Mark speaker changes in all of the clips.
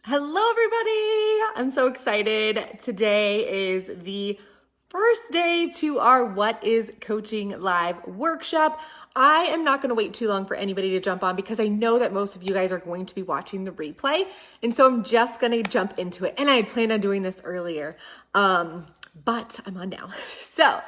Speaker 1: Hello, everybody. I'm so excited. Today is the first day to our What is Coaching Live workshop. I am not going to wait too long for anybody to jump on because I know that most of you guys are going to be watching the replay. And so I'm just going to jump into it. And I had planned on doing this earlier, but I'm on now. So,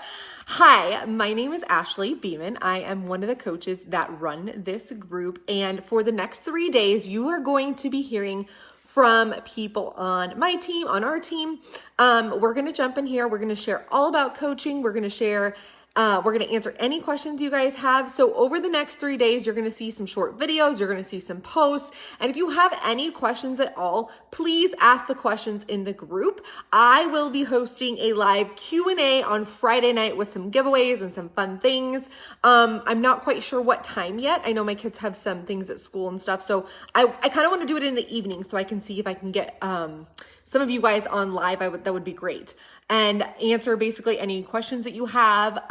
Speaker 1: hi, my name is Ashley Beeman. I am one of the coaches that run this group. And for the next 3 days, you are going to be hearing from people on my team, on our team. We're going to jump in here. We're going to share all about coaching. We're going to share, we're going to answer any questions you guys have. So over the next 3 days, you're going to see some short videos. You're going to see some posts. And if you have any questions at all, please ask the questions in the group. I will be hosting a live Q&A on Friday night with some giveaways and some fun things. I'm not quite sure what time yet. I know my kids have some things at school and stuff. So I kind of want to do it in the evening so I can see if I can get some of you guys on live. That would be great. And answer basically any questions that you have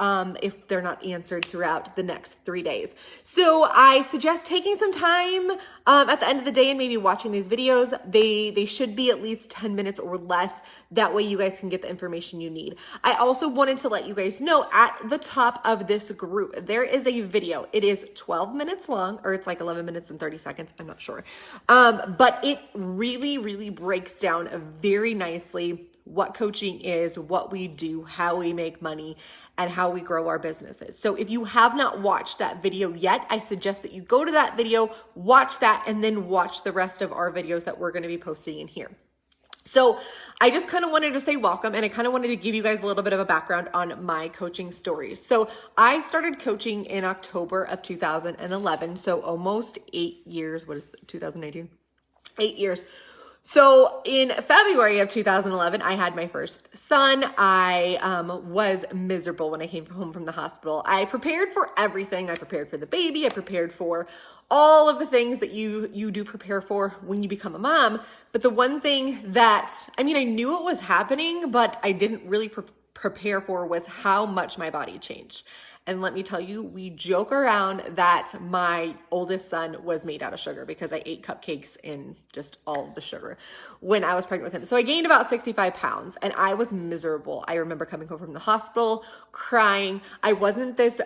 Speaker 1: if they're not answered throughout the next 3 days. So I suggest taking some time at the end of the day and maybe watching these videos. They should be at least 10 minutes or less. That way you guys can get the information you need. I also wanted to let you guys know at the top of this group, there is a video. It is 12 minutes long, or it's like 11 minutes and 30 seconds. I'm not sure. But it really, really breaks down very nicely what coaching is, what we do, how we make money, and how we grow our businesses. So if you have not watched that video yet, I suggest that you go to that video, watch that, and then watch the rest of our videos that we're going to be posting in here. So I just kind of wanted to say welcome, and I kind of wanted to give you guys a little bit of a background on my coaching stories. So I started coaching in October of 2011, so almost 8 years. What is it, 2019? 8 years. So in February of 2011, I had my first son. I was miserable when I came home from the hospital. I prepared for everything. I prepared for the baby. I prepared for all of the things that you do prepare for when you become a mom. But the one thing that, I knew it was happening, but I didn't really prepare for was how much my body changed. And let me tell you, we joke around that my oldest son was made out of sugar because I ate cupcakes and just all of the sugar when I was pregnant with him. So I gained about 65 pounds and I was miserable. I remember coming home from the hospital, crying. I wasn't this,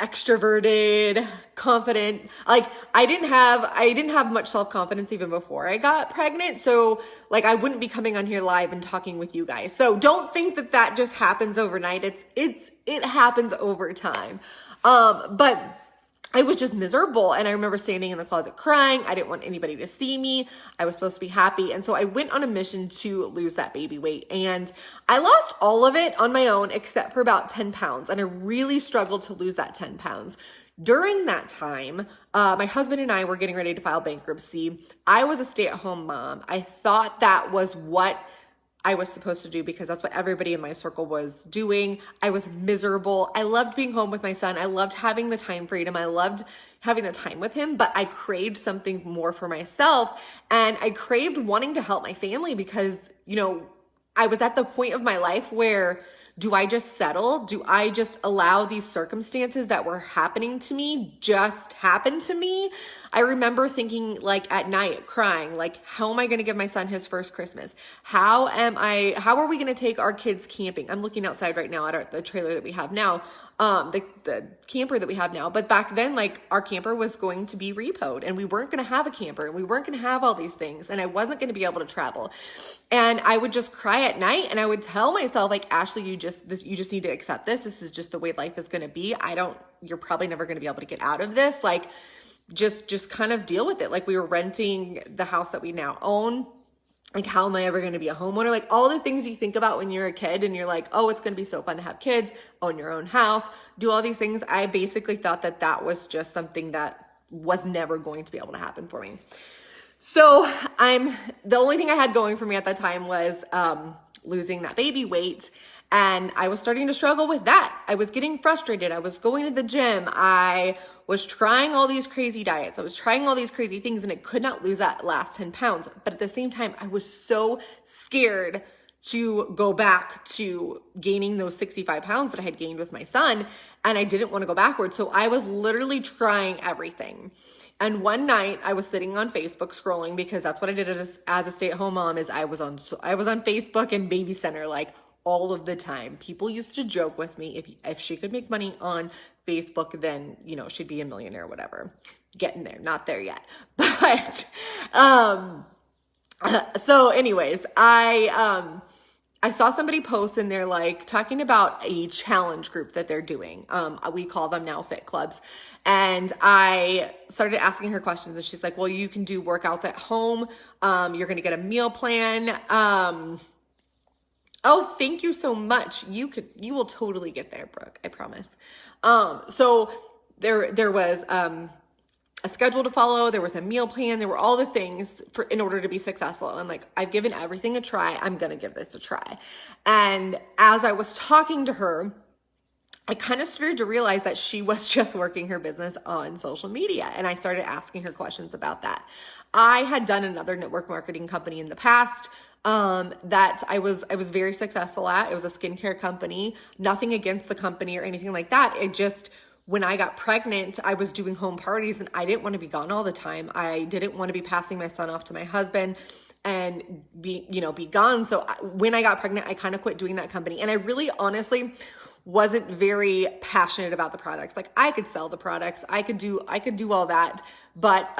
Speaker 1: extroverted, confident. Like I didn't have much self-confidence even before I got pregnant. So like I wouldn't be coming on here live and talking with you guys. So don't think that that just happens overnight. It happens over time. But I was just miserable. And I remember standing in the closet crying. I didn't want anybody to see me. I was supposed to be happy. And so I went on a mission to lose that baby weight. And I lost all of it on my own, except for about 10 pounds. And I really struggled to lose that 10 pounds. During that time, my husband and I were getting ready to file bankruptcy. I was a stay-at-home mom. I thought that was what I was supposed to do because that's what everybody in my circle was doing. I was miserable. I loved being home with my son. I loved having the time freedom. I loved having the time with him, but I craved something more for myself. And I craved wanting to help my family because, I was at the point of my life where do I just settle? Do I just allow these circumstances that were happening to me just happen to me? I remember thinking like at night crying, like, how am I going to give my son his first Christmas? How are we going to take our kids camping? I'm looking outside right now at the trailer that we have now, the camper that we have now. But back then, like our camper was going to be repoed and we weren't going to have a camper and we weren't going to have all these things. And I wasn't going to be able to travel. And I would just cry at night and I would tell myself like, Ashley, you just need to accept this. This is just the way life is going to be. You're probably never going to be able to get out of this. Like, just kind of deal with it. Like we were renting the house that we now own. Like, how am I ever going to be a homeowner? Like all the things you think about when you're a kid and you're like, oh, it's going to be so fun to have kids, own your own house, do all these things. I basically thought that that was just something that was never going to be able to happen for me. So the only thing I had going for me at that time was losing that baby weight. And I was starting to struggle with that. I was getting frustrated. I was going to the gym. I was trying all these crazy diets. I was trying all these crazy things and I could not lose that last 10 pounds. But at the same time, I was so scared to go back to gaining those 65 pounds that I had gained with my son. And I didn't want to go backwards. So I was literally trying everything. And one night I was sitting on Facebook scrolling, because that's what I did as a stay-at-home mom, is I was on Facebook and Baby Center like all of the time. People used to joke with me, if she could make money on Facebook, then, you know, she'd be a millionaire or whatever. Getting there, not there yet. But so anyways, I saw somebody post, and they're like talking about a challenge group that they're doing. We call them now Fit Clubs. And I started asking her questions, and she's like, well, you can do workouts at home. You're going to get a meal plan. Oh, thank you so much. You will totally get there, Brooke. I promise. So there was, a schedule to follow. There was a meal plan. There were all the things in order to be successful. And I'm like, I've given everything a try. I'm going to give this a try. And as I was talking to her, I kind of started to realize that she was just working her business on social media. And I started asking her questions about that. I had done another network marketing company in the past that I was very successful at. It was a skincare company. Nothing against the company or anything like that. It just, when I got pregnant, I was doing home parties, and I didn't want to be gone all the time. I didn't want to be passing my son off to my husband and be gone. So when I got pregnant, I kind of quit doing that company. And I really honestly wasn't very passionate about the products. Like, I could sell the products, I could do all that, but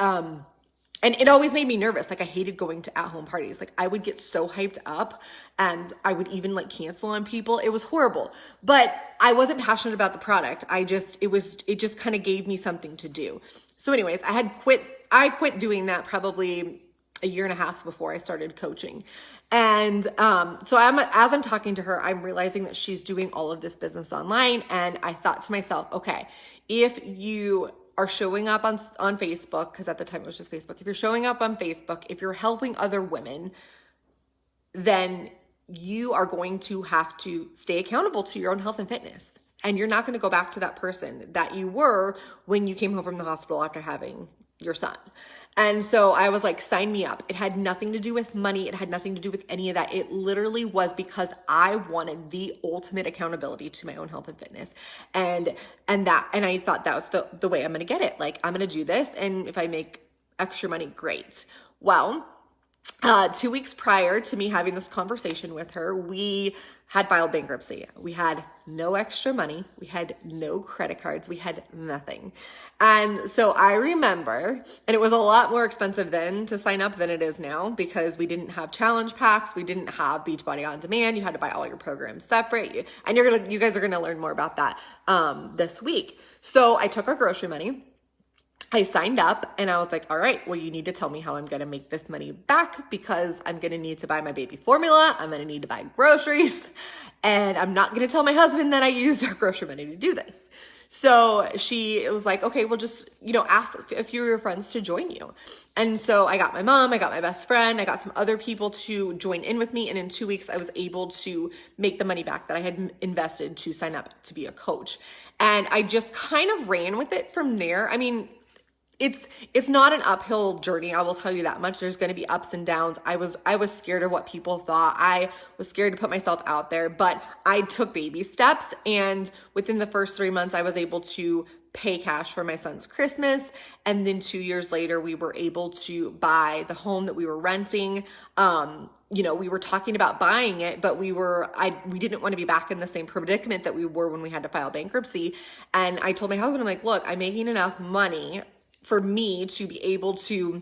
Speaker 1: and it always made me nervous. Like, I hated going to at-home parties. Like, I would get so hyped up, and I would even like cancel on people. It was horrible, but I wasn't passionate about the product. It just kind of gave me something to do. So anyways, I quit doing that probably a year and a half before I started coaching. And so as I'm talking to her, I'm realizing that she's doing all of this business online. And I thought to myself, okay, if you are showing up on Facebook, because at the time it was just Facebook, if you're showing up on Facebook, if you're helping other women, then you are going to have to stay accountable to your own health and fitness. And you're not going to go back to that person that you were when you came home from the hospital after having your son. And so I was like, sign me up. It had nothing to do with money. It had nothing to do with any of that. It literally was because I wanted the ultimate accountability to my own health and fitness. And I thought that was the way I'm going to get it. Like, I'm going to do this. And if I make extra money, great. Well, 2 weeks prior to me having this conversation with her, we had filed bankruptcy. We had no extra money. We had no credit cards. We had nothing. And so I remember, and it was a lot more expensive then to sign up than it is now, because we didn't have challenge packs. We didn't have Beachbody On Demand. You had to buy all your programs separate. And you guys are going to learn more about that this week. So I took our grocery money, I signed up, and I was like, all right, well, you need to tell me how I'm going to make this money back, because I'm going to need to buy my baby formula. I'm going to need to buy groceries, and I'm not going to tell my husband that I used our grocery money to do this. So she was like, okay, well, just, ask a few of your friends to join you. And so I got my mom, I got my best friend, I got some other people to join in with me. And in 2 weeks, I was able to make the money back that I had invested to sign up to be a coach. And I just kind of ran with it from there. I mean, it's not an uphill journey, I will tell you that much. There's going to be ups and downs. I was scared of what people thought. I was scared to put myself out there, but I took baby steps. And within the first 3 months, I was able to pay cash for my son's Christmas. And then 2 years later, we were able to buy the home that we were renting. We were talking about buying it, but we didn't want to be back in the same predicament that we were when we had to file bankruptcy. And I told my husband, I'm like, look, I'm making enough money for me to be able to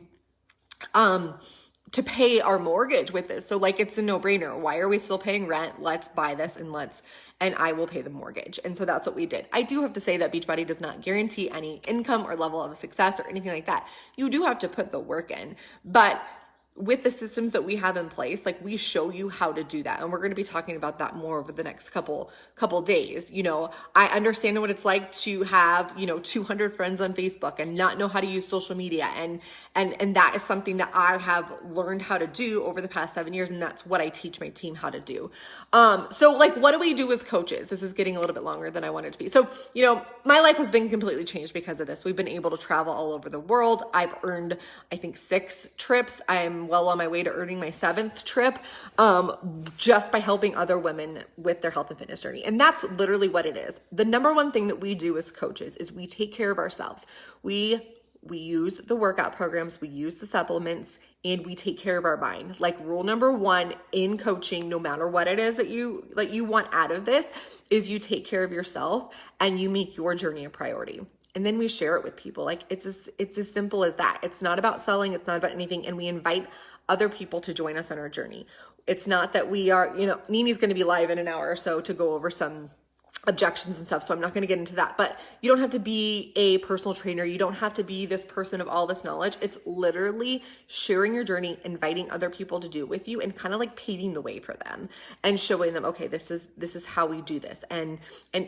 Speaker 1: pay our mortgage with this. So like, it's a no-brainer. Why are we still paying rent? Let's buy this and I will pay the mortgage. And so that's what we did. I do have to say that Beachbody does not guarantee any income or level of success or anything like that. You do have to put the work in, but with the systems that we have in place, like, we show you how to do that. And we're going to be talking about that more over the next couple days. I understand what it's like to have, 200 friends on Facebook and not know how to use social media. And that is something that I have learned how to do over the past 7 years. And that's what I teach my team how to do. So like, what do we do as coaches? This is getting a little bit longer than I want it to be. So, my life has been completely changed because of this. We've been able to travel all over the world. I've earned, I think, 6 trips. I'm I'm well on my way to earning my 7th trip, just by helping other women with their health and fitness journey. And that's literally what it is. The number one thing that we do as coaches is we take care of ourselves. We use the workout programs, we use the supplements, and we take care of our mind. Like, rule number one in coaching, no matter what it is that you want out of this, is you take care of yourself and you make your journey a priority. And then we share it with people. Like, it's as simple as that. It's not about selling. It's not about anything. And we invite other people to join us on our journey. It's not that we are, Nini's going to be live in an hour or so to go over some objections and stuff, so I'm not going to get into that. But you don't have to be a personal trainer. You don't have to be this person of all this knowledge. It's literally sharing your journey, inviting other people to do it with you, and kind of like paving the way for them and showing them, okay, this is how we do this, and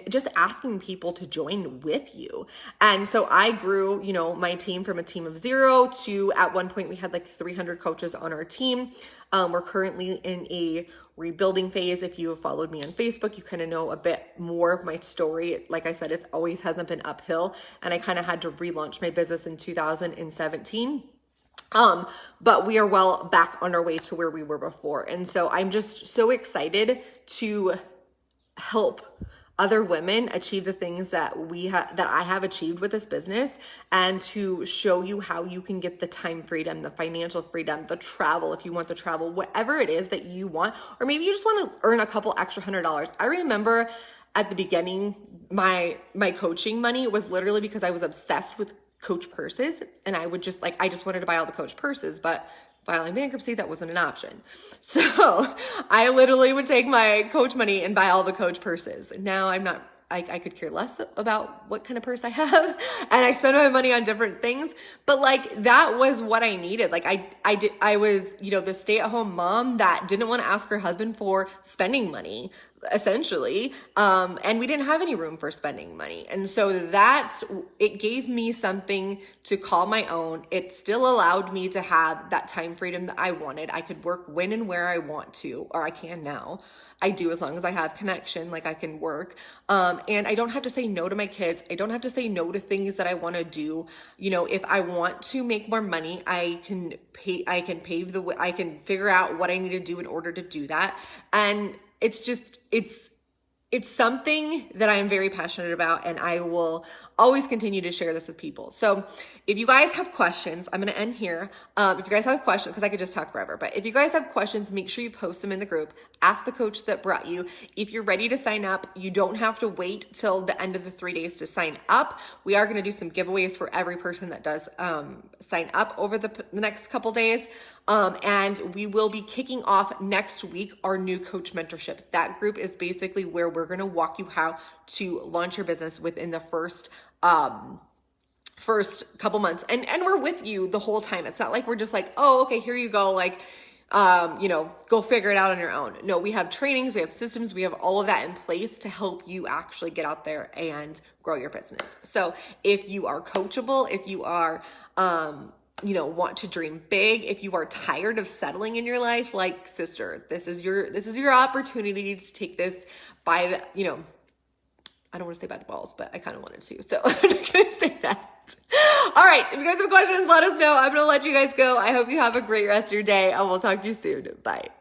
Speaker 1: just asking people to join with you. And so I grew, my team from a team of 0 to, at one point we had like 300 coaches on our team. We're currently in a rebuilding phase. If you have followed me on Facebook, you kind of know a bit more of my story. Like I said, it always hasn't been uphill, and I kind of had to relaunch my business in 2017. But we are well back on our way to where we were before. And so I'm just so excited to help other women achieve the things that I have achieved with this business, and to show you how you can get the time freedom, the financial freedom, the travel, if you want the travel, whatever it is that you want, or maybe you just want to earn a couple extra $100. I remember at the beginning, my coaching money was literally because I was obsessed with Coach purses, and I would just I just wanted to buy all the Coach purses, but filing bankruptcy, that wasn't an option. So I literally would take my Coach money and buy all the Coach purses. Now I could care less about what kind of purse I have, and I spend my money on different things. But that was what I needed. I was, the stay-at-home mom that didn't want to ask her husband for spending money, essentially. And we didn't have any room for spending money. And so it gave me something to call my own. It still allowed me to have that time freedom that I wanted. I could work when and where I want to, or I can now. I do, as long as I have connection, I can work. And I don't have to say no to my kids. I don't have to say no to things that I want to do. If I want to make more money, I can pave the way. I can figure out what I need to do in order to do that. And it's something that I am very passionate about, and I will always continue to share this with people. So if you guys have questions, I'm going to end here. If you guys have questions, because I could just talk forever, but if you guys have questions, make sure you post them in the group. Ask the coach that brought you. If you're ready to sign up, you don't have to wait till the end of the 3 days to sign up. We are going to do some giveaways for every person that does sign up over the next couple days. And we will be kicking off next week our new coach mentorship. That group is basically where we're going to walk you how to launch your business within the first couple months. And we're with you the whole time. It's not like we're just oh, okay, here you go. Go figure it out on your own. No, we have trainings, we have systems, we have all of that in place to help you actually get out there and grow your business. So if you are coachable, if you are, want to dream big, if you are tired of settling in your life, sister, this is your opportunity to take this by the, I don't want to say by the balls, but I kind of wanted to, so I'm not going to say that. All right, if you guys have questions, let us know. I'm going to let you guys go. I hope you have a great rest of your day, and we'll talk to you soon. Bye.